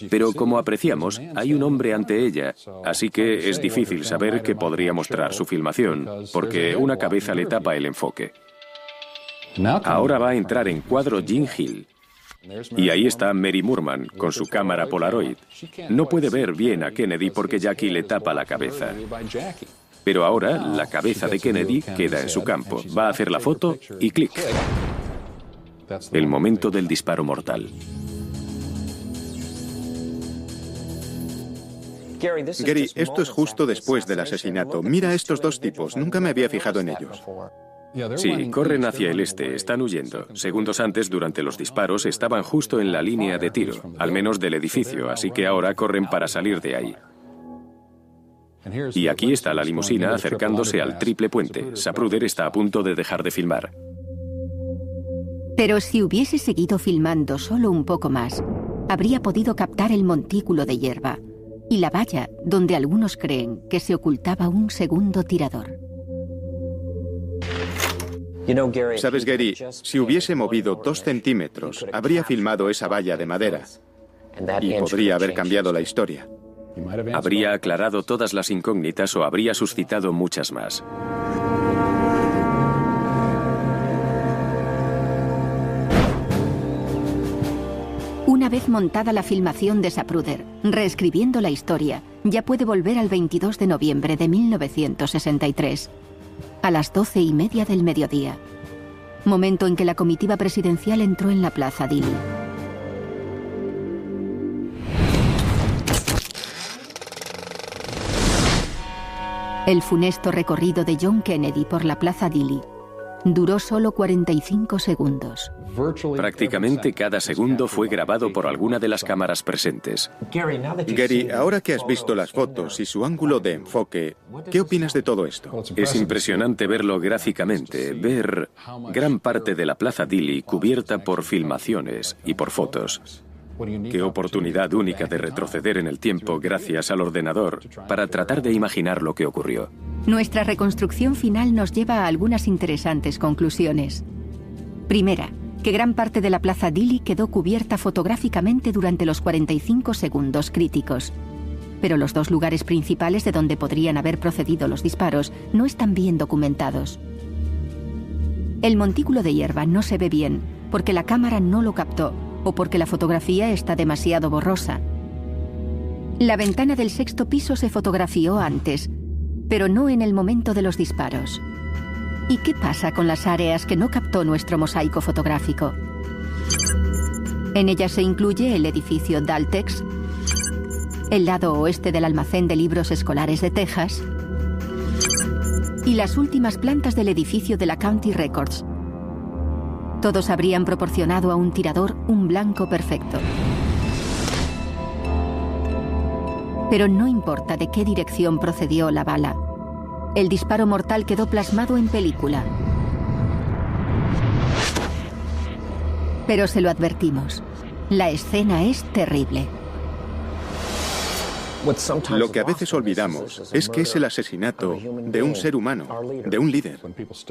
Pero como apreciamos, hay un hombre ante ella, así que es difícil saber qué podría mostrar su filmación, porque una cabeza le tapa el enfoque. Ahora va a entrar en cuadro Jean Hill. Y ahí está Mary Moorman, con su cámara Polaroid. No puede ver bien a Kennedy porque Jackie le tapa la cabeza. Pero ahora la cabeza de Kennedy queda en su campo. Va a hacer la foto y clic. El momento del disparo mortal. Gary, esto es justo después del asesinato. Mira a estos dos tipos, nunca me había fijado en ellos. Sí, corren hacia el este, están huyendo. Segundos antes, durante los disparos, estaban justo en la línea de tiro, al menos del edificio, así que ahora corren para salir de ahí. Y aquí está la limusina acercándose al triple puente. Zapruder está a punto de dejar de filmar. Pero si hubiese seguido filmando solo un poco más, habría podido captar el montículo de hierba y la valla donde algunos creen que se ocultaba un segundo tirador. Sabes, Gary, si hubiese movido 2 centímetros, habría filmado esa valla de madera y podría haber cambiado la historia. Habría aclarado todas las incógnitas o habría suscitado muchas más. Una vez montada la filmación de Zapruder, reescribiendo la historia, ya puede volver al 22 de noviembre de 1963, a las 12:30 del mediodía, momento en que la comitiva presidencial entró en la Plaza Dili. El funesto recorrido de John Kennedy por la Plaza Dili duró solo 45 segundos. Prácticamente cada segundo fue grabado por alguna de las cámaras presentes. Gary, ahora que has visto las fotos y su ángulo de enfoque, ¿qué opinas de todo esto? Es impresionante verlo gráficamente, ver gran parte de la Plaza Dili cubierta por filmaciones y por fotos. Qué oportunidad única de retroceder en el tiempo gracias al ordenador para tratar de imaginar lo que ocurrió. Nuestra reconstrucción final nos lleva a algunas interesantes conclusiones. Primera, que gran parte de la Plaza Dili quedó cubierta fotográficamente durante los 45 segundos críticos. Pero los dos lugares principales de donde podrían haber procedido los disparos no están bien documentados. El montículo de hierba no se ve bien porque la cámara no lo captó o porque la fotografía está demasiado borrosa. La ventana del 6º piso se fotografió antes, pero no en el momento de los disparos. ¿Y qué pasa con las áreas que no captó nuestro mosaico fotográfico? En ellas se incluye el edificio Daltex, el lado oeste del almacén de libros escolares de Texas y las últimas plantas del edificio de la County Records. Todos habrían proporcionado a un tirador un blanco perfecto. Pero no importa de qué dirección procedió la bala. El disparo mortal quedó plasmado en película. Pero se lo advertimos. La escena es terrible. Lo que a veces olvidamos es que es el asesinato de un ser humano, de un líder.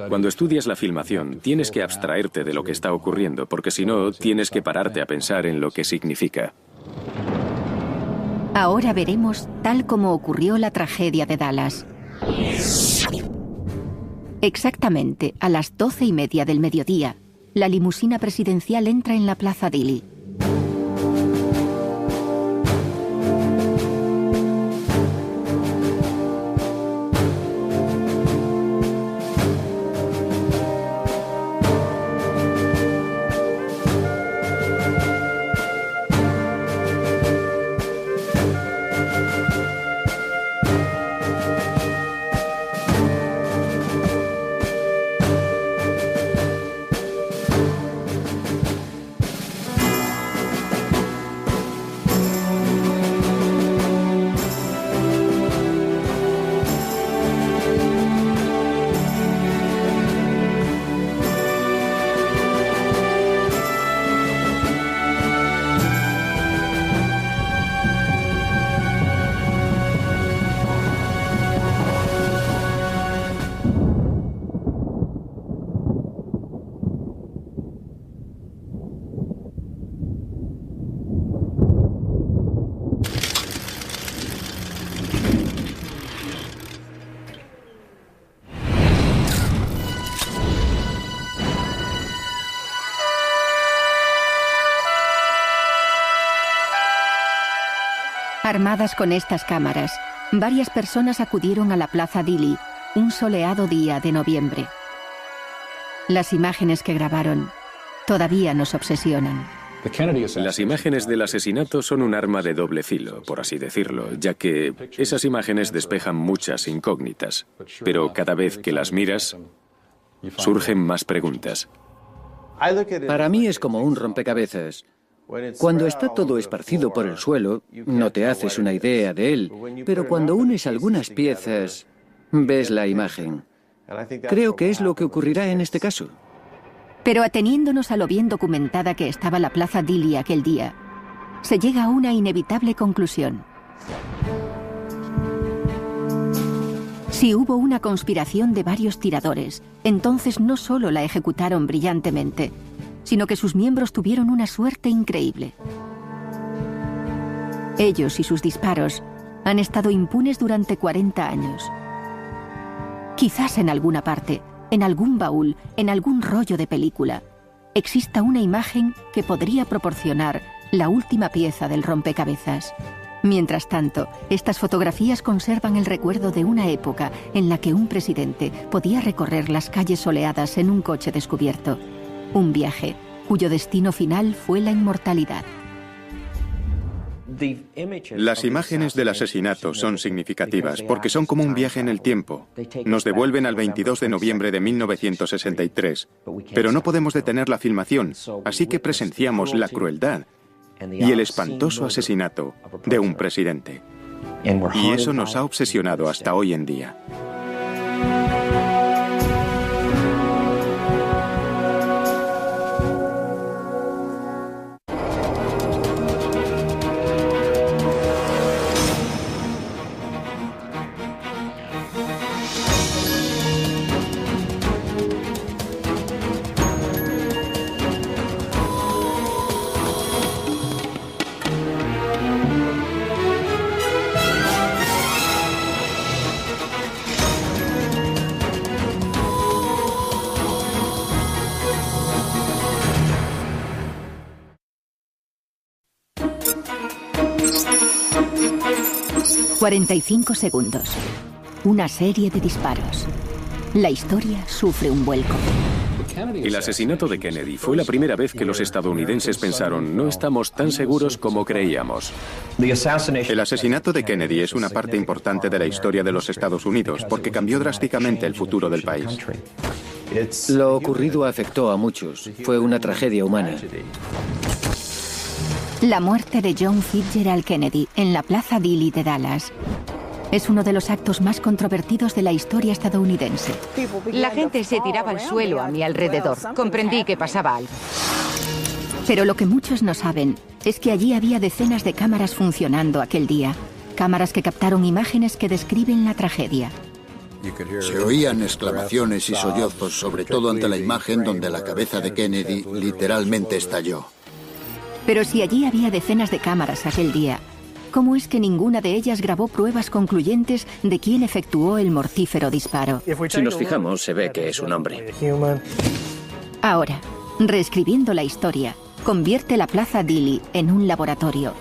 Cuando estudias la filmación, tienes que abstraerte de lo que está ocurriendo, porque si no, tienes que pararte a pensar en lo que significa. Ahora veremos tal como ocurrió la tragedia de Dallas. Exactamente a las 12:30 del mediodía, la limusina presidencial entra en la Plaza Dilley. Armadas con estas cámaras, varias personas acudieron a la Plaza Dilley un soleado día de noviembre. Las imágenes que grabaron todavía nos obsesionan. Las imágenes del asesinato son un arma de doble filo, por así decirlo, ya que esas imágenes despejan muchas incógnitas, pero cada vez que las miras, surgen más preguntas. Para mí es como un rompecabezas. Cuando está todo esparcido por el suelo, no te haces una idea de él, pero cuando unes algunas piezas, ves la imagen. Creo que es lo que ocurrirá en este caso. Pero ateniéndonos a lo bien documentada que estaba la Plaza Dilley aquel día, se llega a una inevitable conclusión. Si hubo una conspiración de varios tiradores, entonces no solo la ejecutaron brillantemente, sino que sus miembros tuvieron una suerte increíble. Ellos y sus disparos han estado impunes durante 40 años. Quizás en alguna parte, en algún baúl, en algún rollo de película, exista una imagen que podría proporcionar la última pieza del rompecabezas. Mientras tanto, estas fotografías conservan el recuerdo de una época en la que un presidente podía recorrer las calles soleadas en un coche descubierto. Un viaje cuyo destino final fue la inmortalidad. Las imágenes del asesinato son significativas porque son como un viaje en el tiempo. Nos devuelven al 22 de noviembre de 1963, pero no podemos detener la filmación, así que presenciamos la crueldad y el espantoso asesinato de un presidente. Y eso nos ha obsesionado hasta hoy en día. ...45 segundos. Una serie de disparos. La historia sufre un vuelco. El asesinato de Kennedy fue la primera vez que los estadounidenses pensaron, no estamos tan seguros como creíamos. El asesinato de Kennedy es una parte importante de la historia de los Estados Unidos porque cambió drásticamente el futuro del país. Lo ocurrido afectó a muchos. Fue una tragedia humana. La muerte de John Fitzgerald Kennedy en la Plaza Dilley de Dallas es uno de los actos más controvertidos de la historia estadounidense. La gente se tiraba al suelo a mi alrededor. Comprendí que pasaba algo. Pero lo que muchos no saben es que allí había decenas de cámaras funcionando aquel día. Cámaras que captaron imágenes que describen la tragedia. Se oían exclamaciones y sollozos, sobre todo ante la imagen donde la cabeza de Kennedy literalmente estalló. Pero si allí había decenas de cámaras aquel día, ¿cómo es que ninguna de ellas grabó pruebas concluyentes de quién efectuó el mortífero disparo? Si nos fijamos, se ve que es un hombre. Ahora, reescribiendo la historia, convierte la Plaza Dilley en un laboratorio,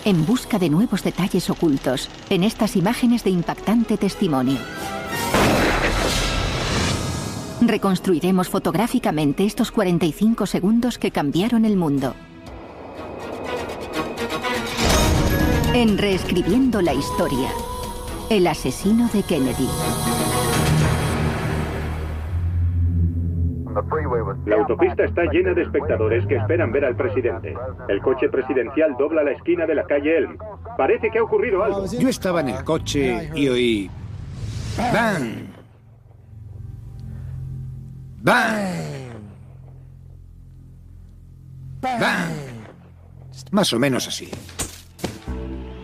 en busca de nuevos detalles ocultos en estas imágenes de impactante testimonio. Reconstruiremos fotográficamente estos 45 segundos que cambiaron el mundo. En Reescribiendo la historia, el asesino de Kennedy. La autopista está llena de espectadores que esperan ver al presidente. El coche presidencial dobla la esquina de la calle Elm. Parece que ha ocurrido algo. Yo estaba en el coche y oí... ¡Bang! ¡Bang! ¡Bang! Más o menos así.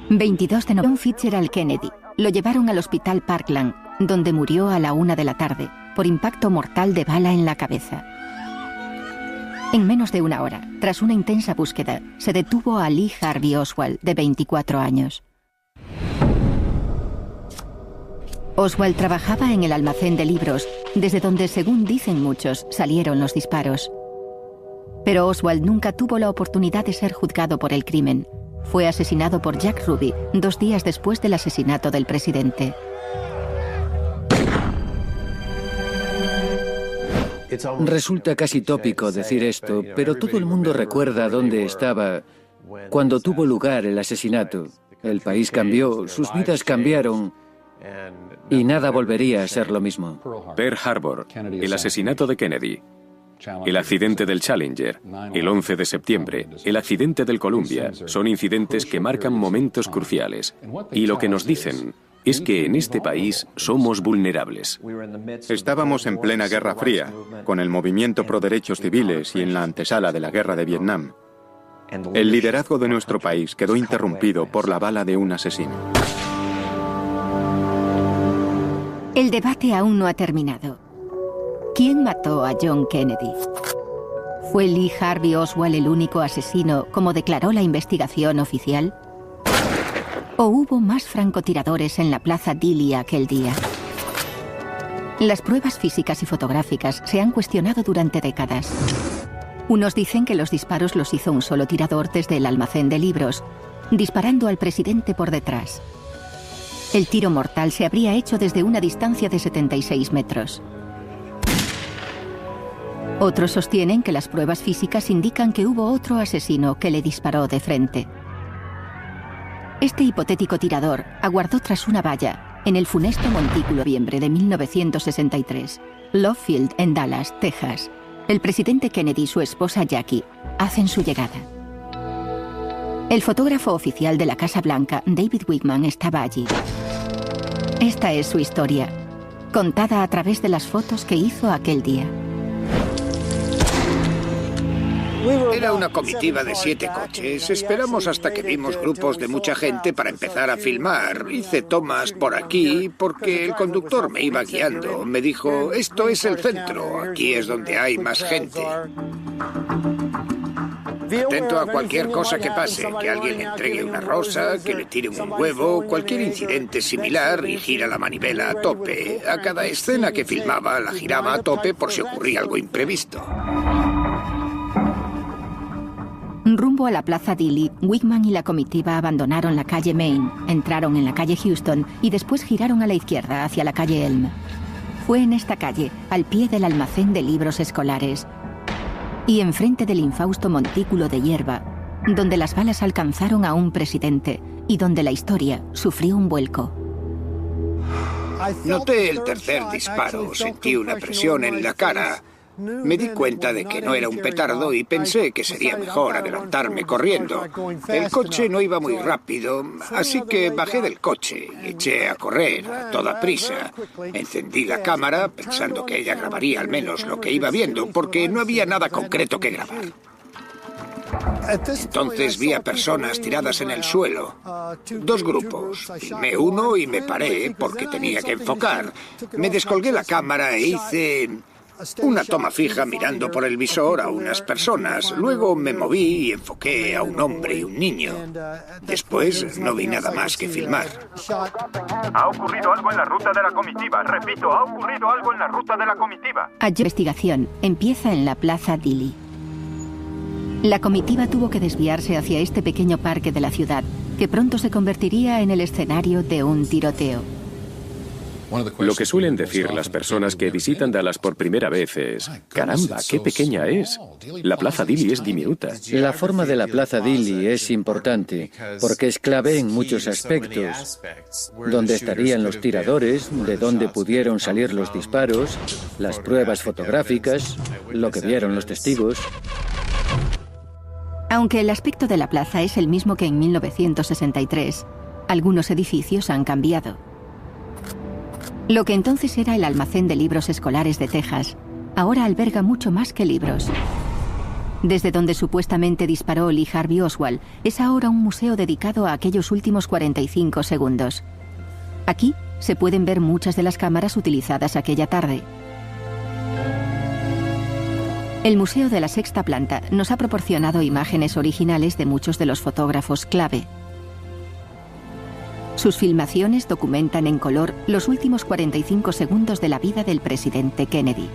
22 de noviembre, John Fitzgerald Kennedy lo llevaron al hospital Parkland, donde murió a la 1 de la tarde por impacto mortal de bala en la cabeza. En menos de una hora, tras una intensa búsqueda, se detuvo a Lee Harvey Oswald, de 24 años. Oswald trabajaba en el almacén de libros, desde donde, según dicen muchos, salieron los disparos. Pero Oswald nunca tuvo la oportunidad de ser juzgado por el crimen. Fue asesinado por Jack Ruby 2 días después del asesinato del presidente. Resulta casi tópico decir esto, pero todo el mundo recuerda dónde estaba cuando tuvo lugar el asesinato. El país cambió, sus vidas cambiaron y nada volvería a ser lo mismo. Pearl Harbor, el asesinato de Kennedy. El accidente del Challenger, el 11 de septiembre, el accidente del Columbia, son incidentes que marcan momentos cruciales. Y lo que nos dicen es que en este país somos vulnerables. Estábamos en plena Guerra Fría, con el movimiento pro derechos civiles y en la antesala de la Guerra de Vietnam. El liderazgo de nuestro país quedó interrumpido por la bala de un asesino. El debate aún no ha terminado. ¿Quién mató a John Kennedy? ¿Fue Lee Harvey Oswald el único asesino, como declaró la investigación oficial? ¿O hubo más francotiradores en la Plaza Dilley aquel día? Las pruebas físicas y fotográficas se han cuestionado durante décadas. Unos dicen que los disparos los hizo un solo tirador desde el almacén de libros, disparando al presidente por detrás. El tiro mortal se habría hecho desde una distancia de 76 metros. Otros sostienen que las pruebas físicas indican que hubo otro asesino que le disparó de frente. Este hipotético tirador aguardó tras una valla en el funesto montículo de noviembre de 1963, Love Field, en Dallas, Texas. El presidente Kennedy y su esposa Jackie hacen su llegada. El fotógrafo oficial de la Casa Blanca, David Wigman, estaba allí. Esta es su historia, contada a través de las fotos que hizo aquel día. Era una comitiva de 7 coches. Esperamos hasta que vimos grupos de mucha gente para empezar a filmar. Hice tomas por aquí porque el conductor me iba guiando. Me dijo, esto es el centro, aquí es donde hay más gente. Atento a cualquier cosa que pase, que alguien le entregue una rosa, que le tire un huevo, cualquier incidente similar y gira la manivela a tope. A cada escena que filmaba la giraba a tope por si ocurría algo imprevisto. Rumbo a la Plaza Dilley, Wigman y la comitiva abandonaron la calle Main, entraron en la calle Houston y después giraron a la izquierda hacia la calle Elm. Fue en esta calle, al pie del almacén de libros escolares y enfrente del infausto montículo de hierba, donde las balas alcanzaron a un presidente y donde la historia sufrió un vuelco. Noté el tercer disparo, sentí una presión en la cara. Me di cuenta de que no era un petardo y pensé que sería mejor adelantarme corriendo. El coche no iba muy rápido, así que bajé del coche y eché a correr a toda prisa. Encendí la cámara pensando que ella grabaría al menos lo que iba viendo, porque no había nada concreto que grabar. Entonces vi a personas tiradas en el suelo. 2 grupos. Filmé uno y me paré porque tenía que enfocar. Me descolgué la cámara e hice una toma fija mirando por el visor a unas personas. Luego me moví y enfoqué a un hombre y un niño. Después no vi nada más que filmar. Ha ocurrido algo en la ruta de la comitiva. Repito, ha ocurrido algo en la ruta de la comitiva. La investigación empieza en la Plaza Dili. La comitiva tuvo que desviarse hacia este pequeño parque de la ciudad, que pronto se convertiría en el escenario de un tiroteo. Lo que suelen decir las personas que visitan Dallas por primera vez es: caramba, qué pequeña es. La Plaza Dili es diminuta. La forma de la Plaza Dili es importante porque es clave en muchos aspectos. Dónde estarían los tiradores, de dónde pudieron salir los disparos, las pruebas fotográficas, lo que vieron los testigos. Aunque el aspecto de la plaza es el mismo que en 1963, algunos edificios han cambiado. Lo que entonces era el almacén de libros escolares de Texas, ahora alberga mucho más que libros. Desde donde supuestamente disparó Lee Harvey Oswald, es ahora un museo dedicado a aquellos últimos 45 segundos. Aquí se pueden ver muchas de las cámaras utilizadas aquella tarde. El Museo de la Sexta Planta nos ha proporcionado imágenes originales de muchos de los fotógrafos clave. Sus filmaciones documentan en color los últimos 45 segundos de la vida del presidente Kennedy.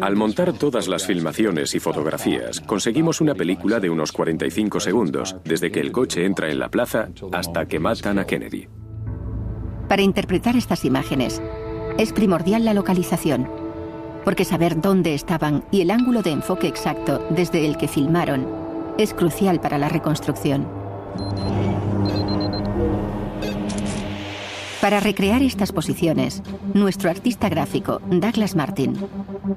Al montar todas las filmaciones y fotografías, conseguimos una película de unos 45 segundos, desde que el coche entra en la plaza hasta que matan a Kennedy. Para interpretar estas imágenes, es primordial la localización, porque saber dónde estaban y el ángulo de enfoque exacto desde el que filmaron es crucial para la reconstrucción. Para recrear estas posiciones, nuestro artista gráfico, Douglas Martin,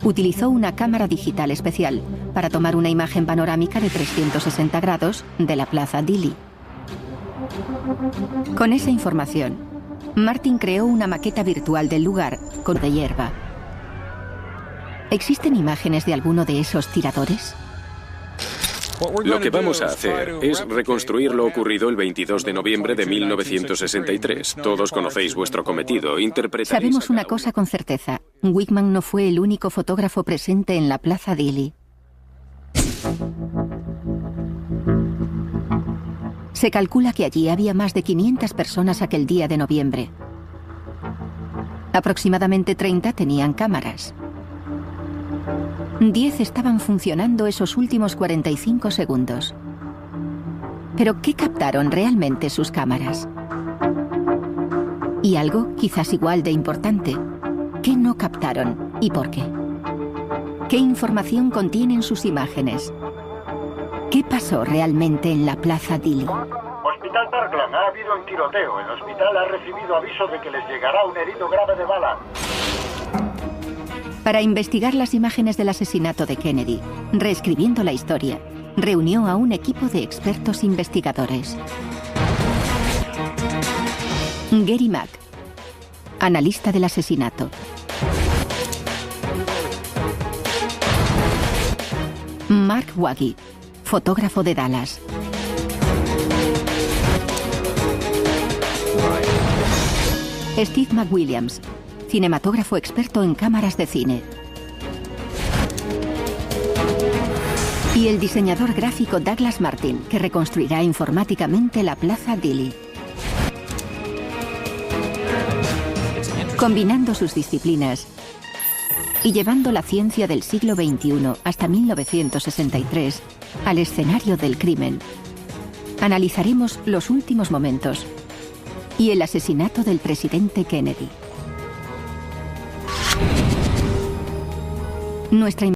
utilizó una cámara digital especial para tomar una imagen panorámica de 360 grados de la Plaza Dili. Con esa información, Martin creó una maqueta virtual del lugar con de hierba. ¿Existen imágenes de alguno de esos tiradores? Lo que vamos a hacer es reconstruir lo ocurrido el 22 de noviembre de 1963. Todos conocéis vuestro cometido. Sabemos una cosa con certeza. Wickman no fue el único fotógrafo presente en la Plaza Dili. Se calcula que allí había más de 500 personas aquel día de noviembre. Aproximadamente 30 tenían cámaras. 10 estaban funcionando esos últimos 45 segundos. Pero ¿qué captaron realmente sus cámaras? Y algo quizás igual de importante, ¿qué no captaron y por qué? ¿Qué información contienen sus imágenes? ¿Qué pasó realmente en la Plaza Dili? Hospital Parkland, ha habido un tiroteo. El hospital ha recibido aviso de que les llegará un herido grave de bala. Para investigar las imágenes del asesinato de Kennedy, reescribiendo la historia, reunió a un equipo de expertos investigadores. Gary Mack, analista del asesinato. Mark Waggy, fotógrafo de Dallas. Steve McWilliams, cinematógrafo experto en cámaras de cine. Y el diseñador gráfico Douglas Martin, que reconstruirá informáticamente la Plaza Dili. Combinando sus disciplinas y llevando la ciencia del siglo XXI hasta 1963 al escenario del crimen, analizaremos los últimos momentos y el asesinato del presidente Kennedy. Nuestra